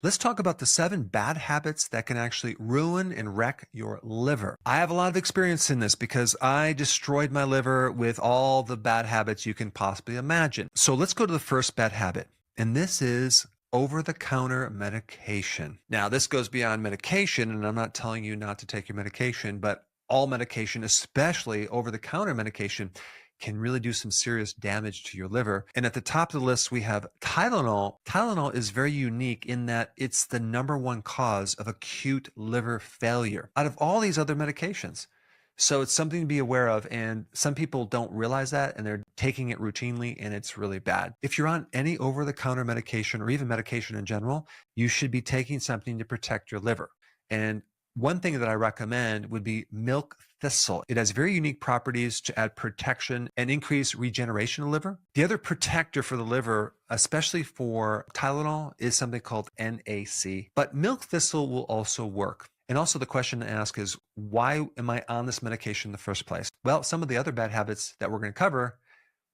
Let's talk about the 7 bad habits that can actually ruin and wreck your liver. I have a lot of experience in this because I destroyed my liver with all the bad habits you can possibly imagine. So let's go to the first bad habit, and this is over-the-counter medication. Now, this goes beyond medication, and I'm not telling you not to take your medication, but all medication, especially over-the-counter medication, can really do some serious damage to your liver. And at the top of the list, we have Tylenol. Tylenol is very unique in that it's the #1 cause of acute liver failure out of all these other medications. So it's something to be aware of. And some people don't realize that and they're taking it routinely, and it's really bad. If you're on any over the counter medication or even medication in general, you should be taking something to protect your liver. And one thing that I recommend would be milk thistle. It has very unique properties to add protection and increase regeneration of the liver. The other protector for the liver, especially for Tylenol, is something called NAC. But milk thistle will also work. And also the question to ask is, why am I on this medication in the first place? Well, some of the other bad habits that we're going to cover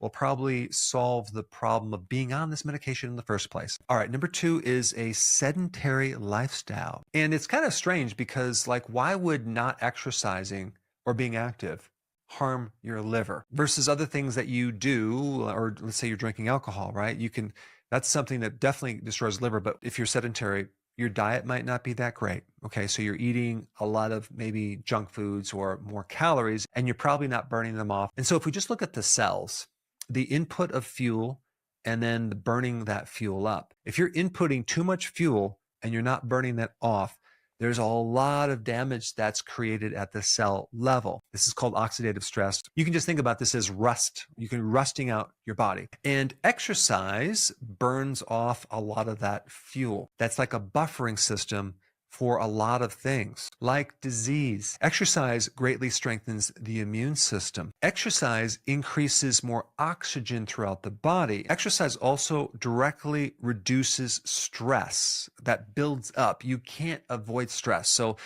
will probably solve the problem of being on this medication in the first place. All right, number 2 is a sedentary lifestyle. And it's kind of strange because, like, why would not exercising or being active harm your liver versus other things that you do? Or let's say you're drinking alcohol, right? That's something that definitely destroys liver. But if you're sedentary, your diet might not be that great. Okay, so you're eating a lot of maybe junk foods or more calories, and you're probably not burning them off. And so if we just look at the cells, the input of fuel and then the burning that fuel up. If you're inputting too much fuel and you're not burning that off, there's a lot of damage that's created at the cell level. This is called oxidative stress. You can just think about this as rust. You can rusting out your body. And exercise burns off a lot of that fuel. That's like a buffering system for a lot of things, like disease. Exercise greatly strengthens the immune system. Exercise increases more oxygen throughout the body. Exercise also directly reduces stress that builds up. You can't avoid stress. So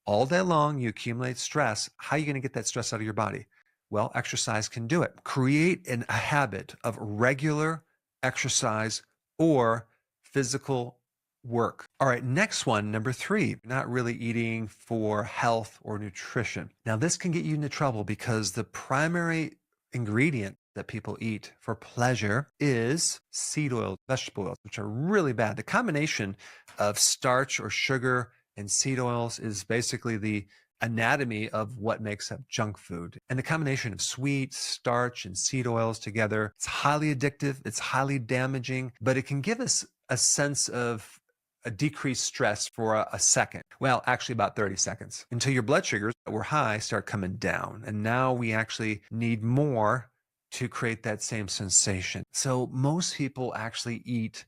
all day long, you accumulate stress. How are you going to get that stress out of your body? Well, exercise can do it. Create a habit of regular exercise or physical work. All right, next one, number 3, not really eating for health or nutrition. Now, this can get you into trouble because the primary ingredient that people eat for pleasure is seed oils, vegetable oils, which are really bad. The combination of starch or sugar and seed oils is basically the anatomy of what makes up junk food. And the combination of sweet, starch, and seed oils together, it's highly addictive, it's highly damaging, but it can give us a sense of a decreased stress for a second. Well, actually about 30 seconds until your blood sugars that were high start coming down. And now we actually need more to create that same sensation. So most people actually eat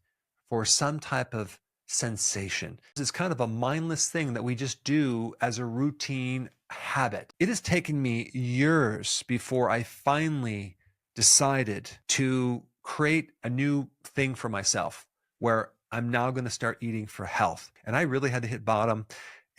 for some type of sensation. It's kind of a mindless thing that we just do as a routine habit. It has taken me years before I finally decided to create a new thing for myself where I'm now going to start eating for health. And I really had to hit bottom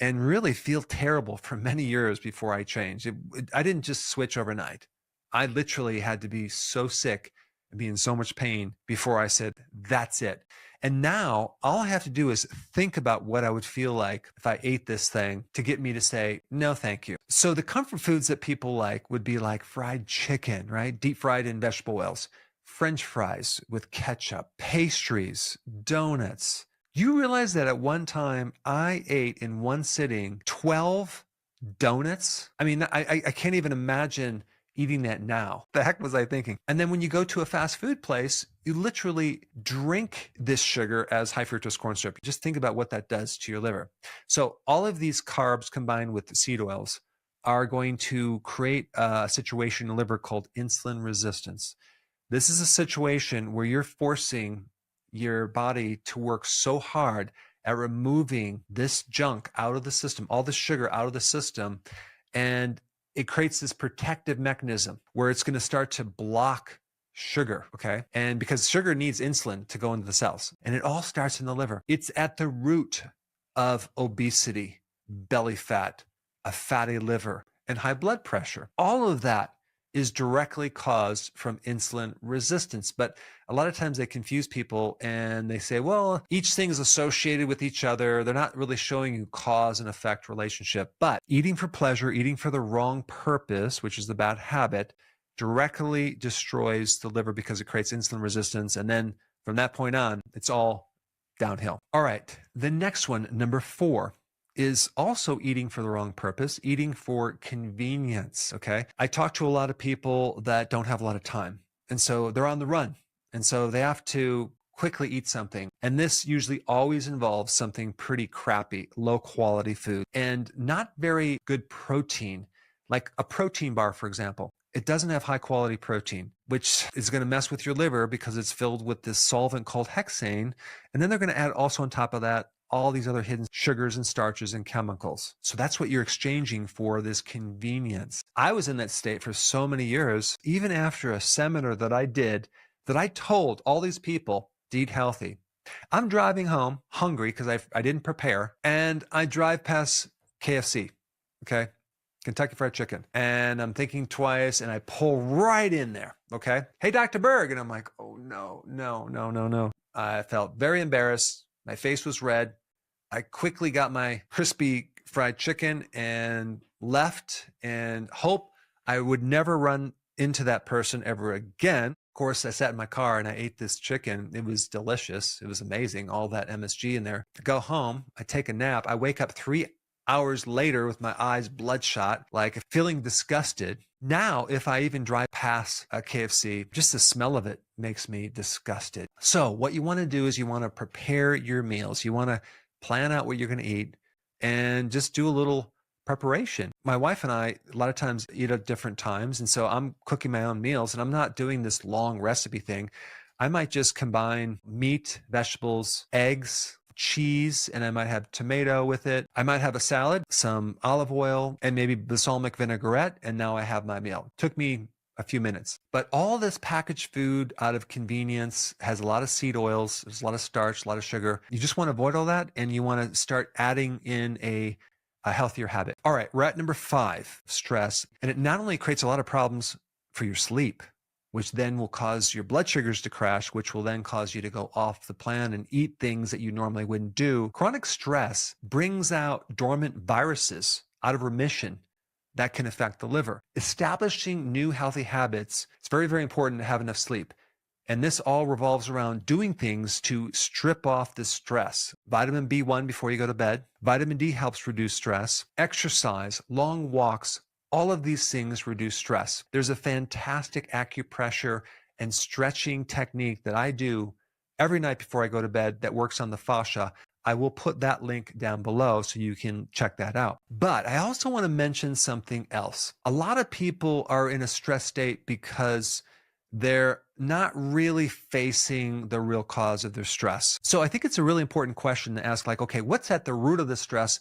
and really feel terrible for many years before I changed. I didn't just switch overnight. I literally had to be so sick and be in so much pain before I said, that's it. And now all I have to do is think about what I would feel like if I ate this thing to get me to say, no, thank you. So the comfort foods that people like would be like fried chicken, right? Deep fried in vegetable oils. French fries with ketchup, pastries, donuts. You realize that at one time I ate in one sitting 12 donuts? I mean, I can't even imagine eating that now. The heck was I thinking? And then when you go to a fast food place, you literally drink this sugar as high fructose corn syrup. Just think about what that does to your liver. So all of these carbs combined with the seed oils are going to create a situation in the liver called insulin resistance. This is a situation where you're forcing your body to work so hard at removing this junk out of the system, all the sugar out of the system, and it creates this protective mechanism where it's going to start to block sugar, okay? And because sugar needs insulin to go into the cells, and it all starts in the liver. It's at the root of obesity, belly fat, a fatty liver, and high blood pressure. All of that is directly caused from insulin resistance. But a lot of times they confuse people and they say, well, each thing is associated with each other. They're not really showing you cause and effect relationship. But eating for pleasure, eating for the wrong purpose, which is the bad habit, directly destroys the liver because it creates insulin resistance. And then from that point on, it's all downhill. All right. The next one, number 4, is also eating for the wrong purpose, eating for convenience. Okay. I talk to a lot of people that don't have a lot of time. And so they're on the run. And so they have to quickly eat something. And this usually always involves something pretty crappy, low quality food, and not very good protein, like a protein bar, for example. It doesn't have high quality protein, which is going to mess with your liver because it's filled with this solvent called hexane. And then they're going to add also on top of that all these other hidden sugars and starches and chemicals. So that's what you're exchanging for this convenience. I was in that state for so many years, even after a seminar that I did, that I told all these people to eat healthy. I'm driving home hungry because I didn't prepare, and I drive past KFC, okay? Kentucky Fried Chicken. And I'm thinking twice and I pull right in there, okay? Hey, Dr. Berg. And I'm like, oh, no, no, no, no, no. I felt very embarrassed. My face was red. I quickly got my crispy fried chicken and left and hope I would never run into that person ever again. Of course, I sat in my car and I ate this chicken. It was delicious. It was amazing. All that MSG in there. I go home. I take a nap. I wake up 3 hours later with my eyes bloodshot, like feeling disgusted. Now, if I even drive past a KFC, just the smell of it makes me disgusted. So what you want to do is you want to prepare your meals. You want to plan out what you're going to eat and just do a little preparation. My wife and I, a lot of times, eat at different times. And so I'm cooking my own meals and I'm not doing this long recipe thing. I might just combine meat, vegetables, eggs, cheese, and I might have tomato with it. I might have a salad, some olive oil, and maybe balsamic vinaigrette. And now I have my meal. It took me a few minutes. But all this packaged food out of convenience has a lot of seed oils, there's a lot of starch, a lot of sugar. You just want to avoid all that, and you want to start adding in a healthier habit. All right, we're at number 5, stress. And it not only creates a lot of problems for your sleep, which then will cause your blood sugars to crash, which will then cause you to go off the plan and eat things that you normally wouldn't do. Chronic stress brings out dormant viruses out of remission that can affect the liver. Establishing new healthy habits, it's very, very important to have enough sleep. And this all revolves around doing things to strip off the stress. Vitamin B1 before you go to bed. Vitamin D helps reduce stress. Exercise, long walks, all of these things reduce stress. There's a fantastic acupressure and stretching technique that I do every night before I go to bed that works on the fascia. I will put that link down below so you can check that out. But I also want to mention something else. A lot of people are in a stress state because they're not really facing the real cause of their stress. So I think it's a really important question to ask, like, okay, what's at the root of the stress?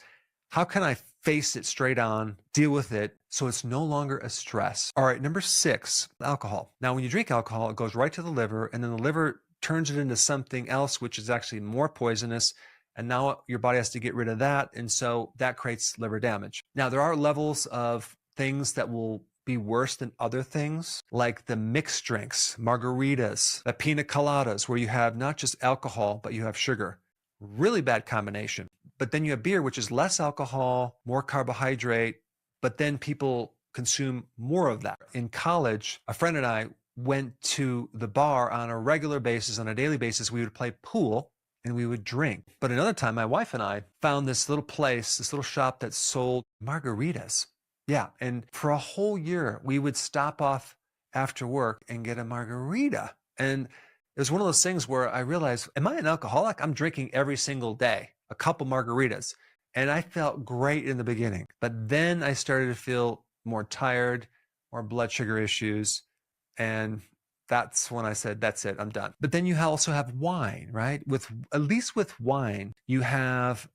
How can I face it straight on, deal with it, so it's no longer a stress? All right, number 6, alcohol. Now, when you drink alcohol, it goes right to the liver, and then the liver turns it into something else, which is actually more poisonous. And now your body has to get rid of that. And so that creates liver damage. Now, there are levels of things that will be worse than other things, like the mixed drinks, margaritas, the pina coladas, where you have not just alcohol, but you have sugar. Really bad combination. But then you have beer, which is less alcohol, more carbohydrate, but then people consume more of that. In college, a friend and I went to the bar on a regular basis, on a daily basis. We would play pool and we would drink. But another time, my wife and I found this little place, this little shop that sold margaritas. Yeah, and for a whole year, we would stop off after work and get a margarita. And it was one of those things where I realized, am I an alcoholic? I'm drinking every single day, a couple margaritas. And I felt great in the beginning. But then I started to feel more tired, more blood sugar issues. And that's when I said, that's it, I'm done. But then you also have wine, right? At least with wine, you have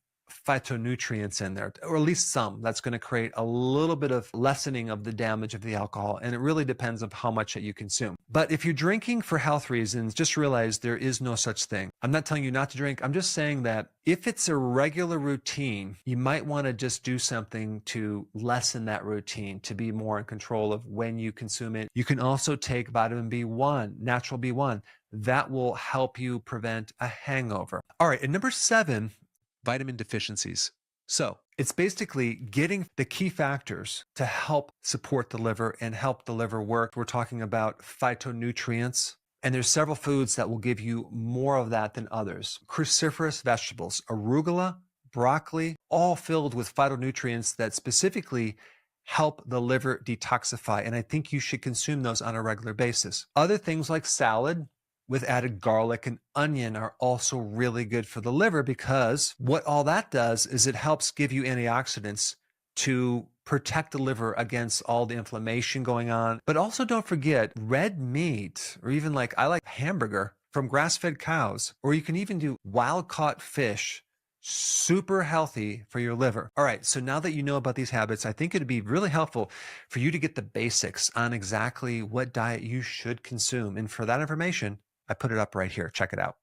phytonutrients in there, or at least some. That's going to create a little bit of lessening of the damage of the alcohol. And it really depends on how much that you consume. But if you're drinking for health reasons, just realize there is no such thing. I'm not telling you not to drink. I'm just saying that if it's a regular routine, you might want to just do something to lessen that routine, to be more in control of when you consume it. You can also take vitamin B1, natural B1. That will help you prevent a hangover. All right, and number 7, vitamin deficiencies. So it's basically getting the key factors to help support the liver and help the liver work. We're talking about phytonutrients, and there's several foods that will give you more of that than others. Cruciferous vegetables, arugula, broccoli, all filled with phytonutrients that specifically help the liver detoxify. And I think you should consume those on a regular basis. Other things like salad with added garlic and onion are also really good for the liver, because what all that does is it helps give you antioxidants to protect the liver against all the inflammation going on. But also don't forget red meat, or even I like hamburger from grass-fed cows, or you can even do wild-caught fish. Super healthy for your liver. All right, so now that you know about these habits, I think it'd be really helpful for you to get the basics on exactly what diet you should consume. And for that information, I put it up right here. Check it out.